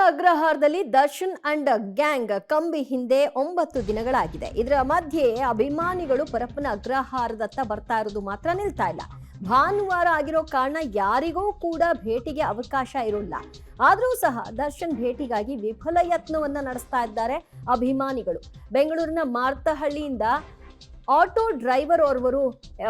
ಅಗ್ರಹಾರದಲ್ಲಿ Darshan and gang ಕಂಬಿ ಹಿಂದೆ 9 ದಿನಗಳಾಗಿದೆ. ಇದರ ಮಧ್ಯೆ ಅಭಿಮಾನಿಗಳು ಪರಪ್ಪನ ಅಗ್ರಹಾರದತ್ತ ಬರ್ತಾ ಇರೋದು ಮಾತ್ರ ನಿಲ್ತಾ ಇಲ್ಲ. ಭಾನುವಾರ ಆಗಿರೋ ಕಾರಣ ಯಾರಿಗೂ ಕೂಡ ಭೇಟಿಗೆ ಅವಕಾಶ ಇರೋಲ್ಲ. ಆದರೂ ಸಹ ದರ್ಶನ್ ಭೇಟಿಗಾಗಿ ವಿಫಲ ಯತ್ನವನ್ನ ನಡೆಸ್ತಾ ಇದ್ದಾರೆ ಅಭಿಮಾನಿಗಳು. ಬೆಂಗಳೂರಿನ ಮಾರ್ತಹಳ್ಳಿಯಿಂದ ಆಟೋ ಡ್ರೈವರ್ ಓರ್ವರು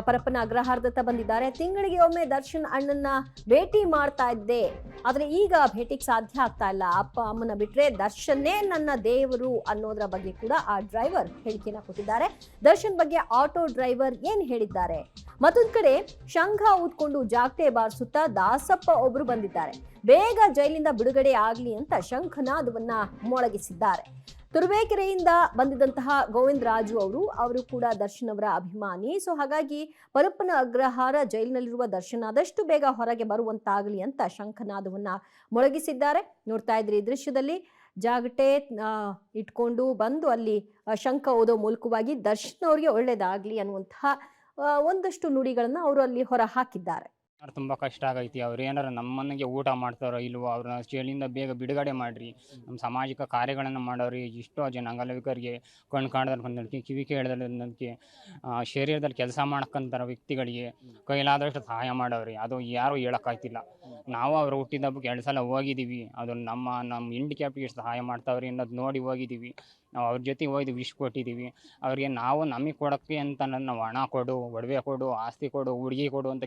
ಪರಪ್ಪನ ಅಗ್ರಹಾರದತ್ತ ಬಂದಿದ್ದಾರೆ. ತಿಂಗಳಿಗೆ ಒಮ್ಮೆ ದರ್ಶನ್ ಅಣ್ಣನ್ನ ಭೇಟಿ ಮಾಡ್ತಾ ಇದ್ದೆ, ಆದ್ರೆ ಈಗ ಭೇಟಿಗೆ ಸಾಧ್ಯ ಆಗ್ತಾ ಇಲ್ಲ. ಅಪ್ಪ ಅಮ್ಮನ ಬಿಟ್ರೆ ದರ್ಶನ್ನೇ ನನ್ನ ದೇವರು ಅನ್ನೋದ್ರ ಬಗ್ಗೆ ಕೂಡ ಆ ಡ್ರೈವರ್ ಹೇಳಿಕೆನ ಕೊಟ್ಟಿದ್ದಾರೆ. ದರ್ಶನ್ ಬಗ್ಗೆ ಆಟೋ ಡ್ರೈವರ್ ಏನ್ ಹೇಳಿದ್ದಾರೆ? ಮತ್ತೊಂದ್ ಕಡೆ ಶಂಖ ಊದ್ಕೊಂಡು ಜಾಗಟೆ ಬಾರಿಸುತ್ತಾ ದಾಸಪ್ಪ ಒಬ್ರು ಬಂದಿದ್ದಾರೆ. ಬೇಗ ಜೈಲಿಂದ ಬಿಡುಗಡೆ ಆಗ್ಲಿ ಅಂತ ಶಂಖನಾದವನ್ನ ಮೊಳಗಿಸಿದ್ದಾರೆ. ತುರುವೇಕೆರೆಯಿಂದ ಬಂದಿದ್ದಂತಹ ಗೋವಿಂದ ರಾಜು ಅವರು ಕೂಡ ದರ್ಶನ್ ಅವರ ಅಭಿಮಾನಿ. ಸೊ ಹಾಗಾಗಿ ಪರಪ್ಪನ ಅಗ್ರಹಾರ ಜೈಲಿನಲ್ಲಿರುವ ದರ್ಶನ್ ಆದಷ್ಟು ಬೇಗ ಹೊರಗೆ ಬರುವಂತಾಗಲಿ ಅಂತ ಶಂಖನಾದವನ್ನ ಮೊಳಗಿಸಿದ್ದಾರೆ. ನೋಡ್ತಾ ಇದ್ರಿ ಈ ದೃಶ್ಯದಲ್ಲಿ ಜಾಗಟೆ ಇಟ್ಕೊಂಡು ಬಂದು ಅಲ್ಲಿ ಶಂಖ ಓದೋ ಮೂಲಕವಾಗಿ ದರ್ಶನ್ ಅವರಿಗೆ ಒಳ್ಳೇದಾಗ್ಲಿ ಅನ್ನುವಂತಹ ಒಂದಷ್ಟು ನುಡಿಗಳನ್ನ ಅವರು ಅಲ್ಲಿ ಹೊರ ಹಾಕಿದ್ದಾರೆ. ತುಂಬ ಕಷ್ಟ ಆಗೈತಿ. ಅವ್ರು ಏನಾರ ನಮ್ಮನೆಗೆ ಊಟ ಮಾಡ್ತಾರೋ ಇಲ್ವೋ, ಅವ್ರನ್ನ ಜೈಲಿಂದ ಬೇಗ ಬಿಡುಗಡೆ ಮಾಡಿರಿ. ನಮ್ಮ ಸಾಮಾಜಿಕ ಕಾರ್ಯಗಳನ್ನು ಮಾಡೋರಿ. ಎಷ್ಟೋ ಜನ ಅಂಗವಿಕಲರಿಗೆ ಕಣ್ಣು ಕಾಣದಕ್ಕೆ, ಕಿವಿ ಕೇಳದಕ್ಕೆ, ಶರೀರದಲ್ಲಿ ಕೆಲಸ ಮಾಡ್ಕೊಂತಾರ ವ್ಯಕ್ತಿಗಳಿಗೆ ಕೈಲಾದಷ್ಟು ಸಹಾಯ ಮಾಡೋರಿ. ಅದು ಯಾರೂ ಹೇಳೋಕ್ಕಾಗ್ತಿಲ್ಲ. ನಾವು ಅವ್ರು ಹುಟ್ಟಿದ ಹಬ್ಬಕ್ಕೆ 2 ಸಲ ಹೋಗಿದ್ದೀವಿ. ಅದು ನಮ್ಮ ಹ್ಯಾಂಡಿಕ್ಯಾಪ್ಗೆ ಸಹಾಯ ಮಾಡ್ತಾವ್ರಿ ಅನ್ನೋದು ನೋಡಿ ಹೋಗಿದ್ದೀವಿ. ನಾವು ಅವ್ರ ಜೊತೆಗೆ ಹೋಗಿದ್ದೀವಿ, ವಿಶ್ ಕೊಟ್ಟಿದ್ದೀವಿ. ಅವ್ರಿಗೆ ನಾವು ನಮಗೆ ಕೊಡೋಕ್ಕೆ ಅಂತ ನಾವು ಹಣ ಕೊಡು, ಒಡವೆ ಕೊಡು, ಆಸ್ತಿ ಕೊಡು, ಹುಡುಗಿ ಕೊಡು ಅಂತ